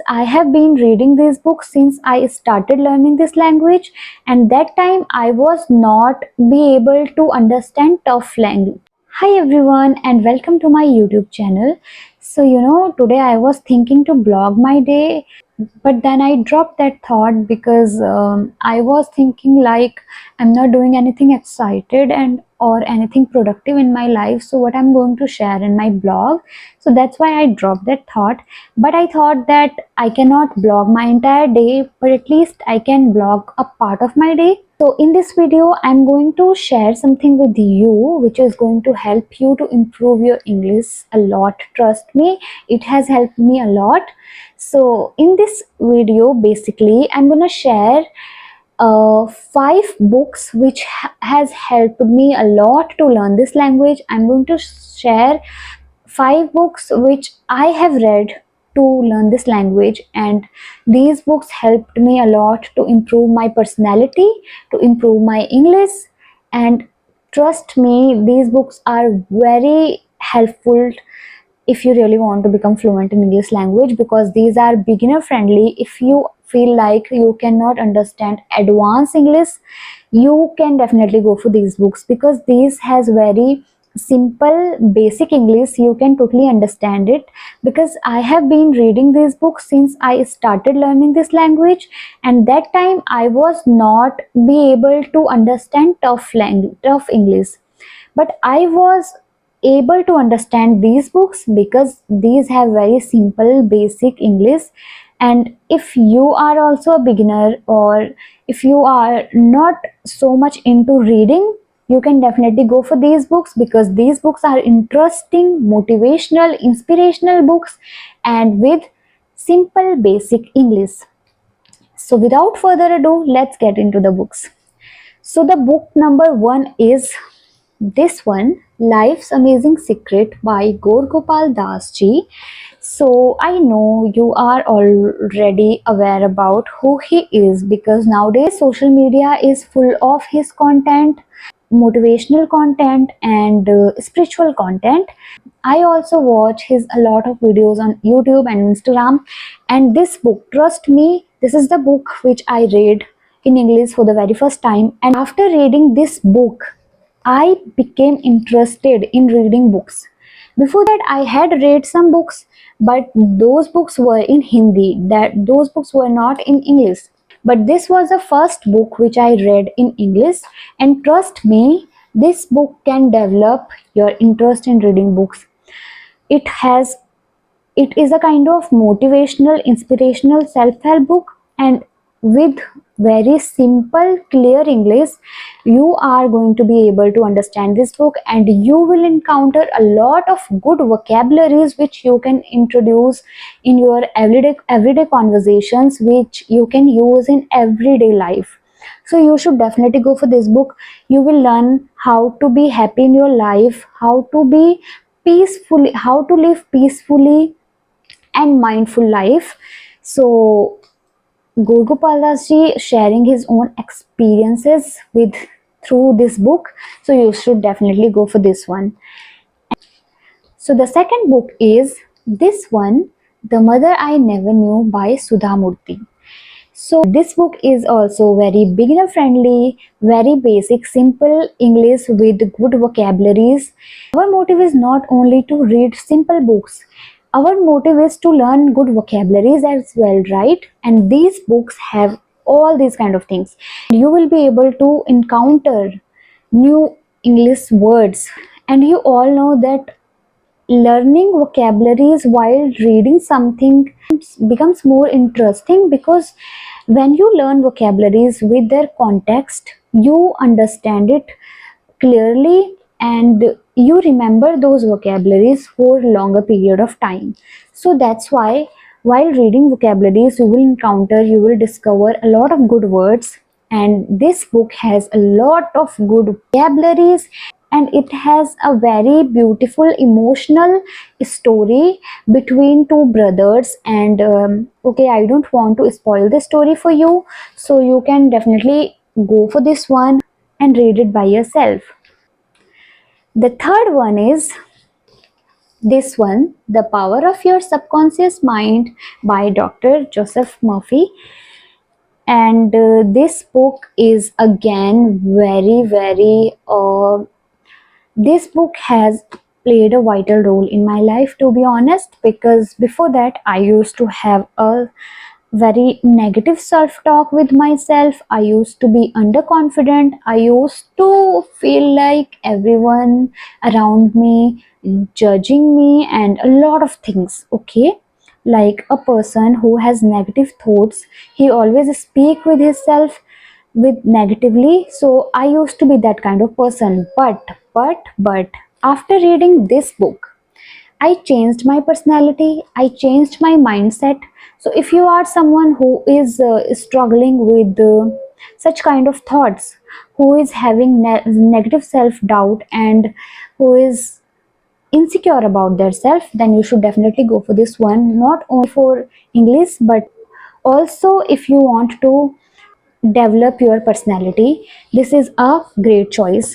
I have been reading these books since I started learning this language, and that time I was not be able to understand tough language. Hi everyone and welcome to my YouTube channel. Today I was thinking to blog my day, but then I dropped that thought because I was thinking like I'm not doing anything excited and or anything productive in my life, so what I'm going to share in my blog. So that's why I dropped that thought. But I thought that I cannot blog my entire day, but at least I can blog a part of my day. So in this video I'm going to share something with you which is going to help you to improve your English a lot. Trust me, it has helped me a lot. So in this video basically I'm gonna share 5 books which has helped me a lot to learn this language. I'm going to share 5 books which I have read to learn this language, and these books helped me a lot to improve my personality, to improve my English. And trust me, these books are very helpful if you really want to become fluent in English language, because these are beginner friendly. If you feel like you cannot understand advanced English, you can definitely go for these books, because these has very simple basic English. You can totally understand it, because I have been reading these books since I started learning this language, and that time I was not be able to understand tough English, but I was able to understand these books because these have very simple basic English. And if you are also a beginner, or if you are not so much into reading, you can definitely go for these books, because these books are interesting, motivational, inspirational books and with simple basic English. So without further ado, let's get into the books. So the book number 1 is this one, Life's Amazing Secret by Gopal Das ji. So I know you are already aware about who he is, because nowadays social media is full of his content, motivational content and spiritual content. I also watch his a lot of videos on YouTube and Instagram, and this book, trust me, this is the book which I read in English for the very first time. And after reading this book, I became interested in reading books. Before that, I had read some books, but those books were in Hindi. Those books were not in English. But this was the first book which I read in English, and trust me, this book can develop your interest in reading books. It has it is a kind of motivational, inspirational self-help book, and with very simple, clear English, you are going to be able to understand this book, and you will encounter a lot of good vocabularies which you can introduce in your everyday conversations, which you can use in everyday life. So you should definitely go for this book. You will learn how to be happy in your life, how to be peacefully, how to live peacefully and mindful life. So Gopal Das ji sharing his own experiences with through this book, so you should definitely go for this one. So the second book is this one, The Mother I Never Knew by Sudha Murthy. So this book is also very beginner friendly, very basic, simple English with good vocabularies. Our motive is not only to read simple books, our motive is to learn good vocabularies as well, right? And these books have all these kind of things. You will be able to encounter new English words, and you all know that learning vocabularies while reading something becomes more interesting, because when you learn vocabularies with their context, you understand it clearly and you remember those vocabularies for a longer period of time. So that's why while reading vocabularies, you will discover a lot of good words, and this book has a lot of good vocabularies, and it has a very beautiful emotional story between two brothers. And okay, I don't want to spoil the story for you, so you can definitely go for this one and read it by yourself. The third one is This one, The Power of Your Subconscious Mind by Dr. Joseph Murphy. And this book is again this book has played a vital role in my life, to be honest, because before that I used to have a very negative self talk with myself. I used to be underconfident. I used to feel like everyone around me judging me and a lot of things. Okay, like a person who has negative thoughts, he always speak with himself with negatively. So I used to be that kind of person, but after reading this book, I changed my personality, I changed my mindset. So if you are someone who is struggling with such kind of thoughts, who is having negative self doubt, and who is insecure about their self, then you should definitely go for this one, not only for English but also if you want to develop your personality. This is a great choice,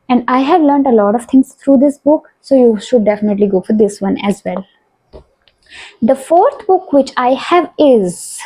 and I have learned a lot of things through this book, so you should definitely go for this one as well. The fourth book which I have is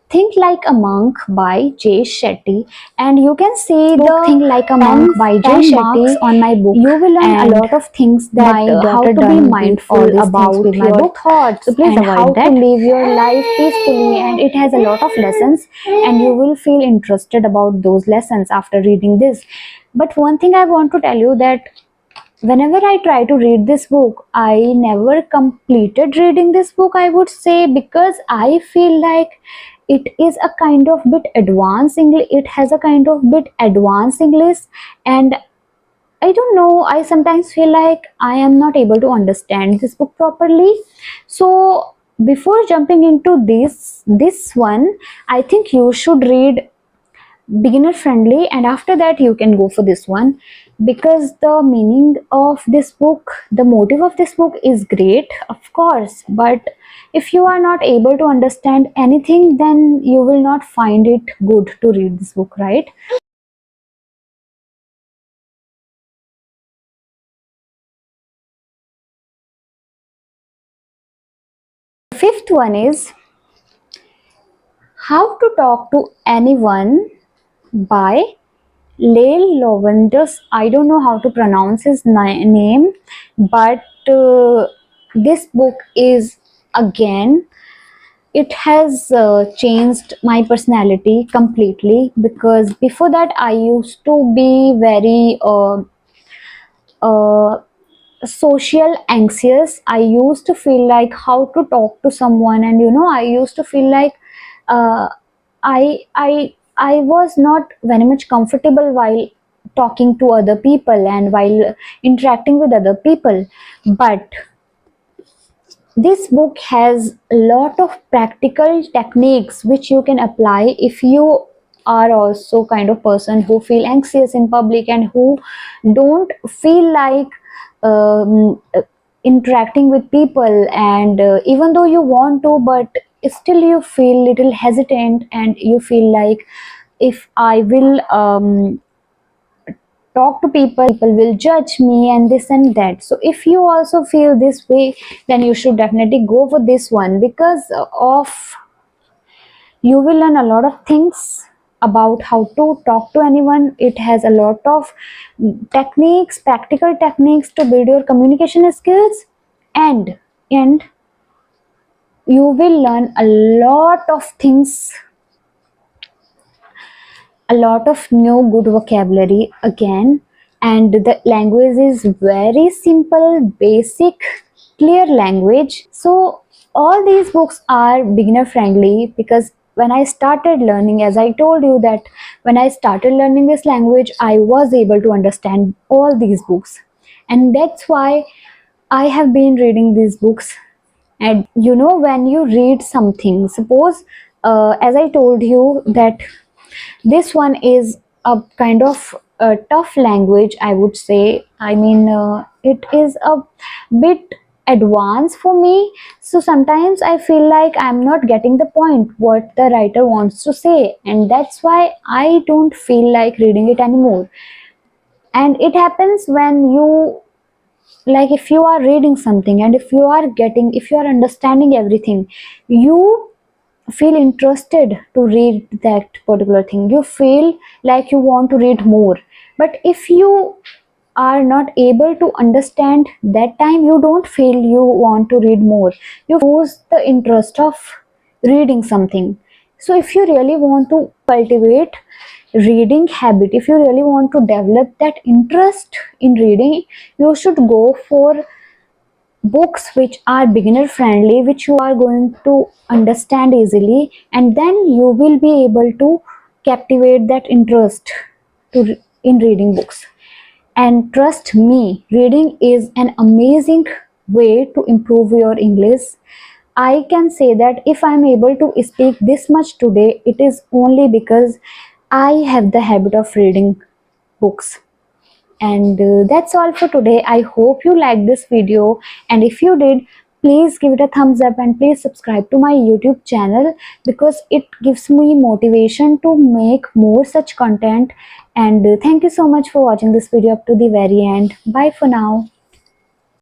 Think Like a Monk by Jay Shetty, and you can see the Think Like a Monk by Jay 10 Shetty marks on my book. You will learn a And lot of things that my how daughter to be done with all mindful these things about with my your book. thoughts, So please and avoid how that. to live your life peacefully, and it has a lot of lessons, and you will feel interested about those lessons after reading this. But one thing I want to tell you that whenever I try to read this book, I never completed reading this book, I would say, because I feel like it is a kind of bit advanced English. It has a kind of bit advanced English, and I don't know, I sometimes feel like I am not able to understand this book properly. So before jumping into this one, I think you should read beginner friendly, and after that you can go for this one, because the meaning of this book, the motive of this book is great, of course, but if you are not able to understand anything, then you will not find it good to read this book, right? The fifth one is How to Talk to Anyone by Lael Lovendus. I don't know how to pronounce his name, but this book is again, it has changed my personality completely, because before that I used to be very uh, social anxious. I used to feel like how to talk to someone, and I used to feel like uh, I was not very much comfortable while talking to other people and while interacting with other people. But this book has a lot of practical techniques which you can apply if you are also kind of person who feel anxious in public and who don't feel like interacting with people, and even though you want to, but still you feel little hesitant, and you feel like if I will talk to people will judge me and this and that. So if you also feel this way, then you should definitely go for this one, because of you will learn a lot of things about how to talk to anyone. It has a lot of techniques, practical techniques to build your communication skills, and you will learn a lot of new good vocabulary again, and the language is very simple, basic, clear language. So all these books are beginner friendly, because when I started learning, as I told you that when I started learning this language, I was able to understand all these books, and that's why I have been reading these books. And when you read something, suppose as I told you that this one is a kind of a tough language, I would say. I mean, it is a bit advanced for me. So sometimes I feel like I'm not getting the point what the writer wants to say, and that's why I don't feel like reading it anymore. And it happens when you like if you are reading something and if you are understanding everything, you feel interested to read that particular thing, you feel like you want to read more. But if you are not able to understand that time, you don't feel you want to read more, you lose the interest of reading something. So if you really want to cultivate reading habit, if you really want to develop that interest in reading, you should go for books which are beginner friendly, which you are going to understand easily, and then you will be able to captivate that interest in reading books. And trust me, reading is an amazing way to improve your English. I can say that if I'm able to speak this much today, it is only because I have the habit of reading books. And that's all for today. I hope you liked this video, and if you did, please give it a thumbs up and please subscribe to my YouTube channel, because it gives me motivation to make more such content. And thank you so much for watching this video up to the very end. Bye for now.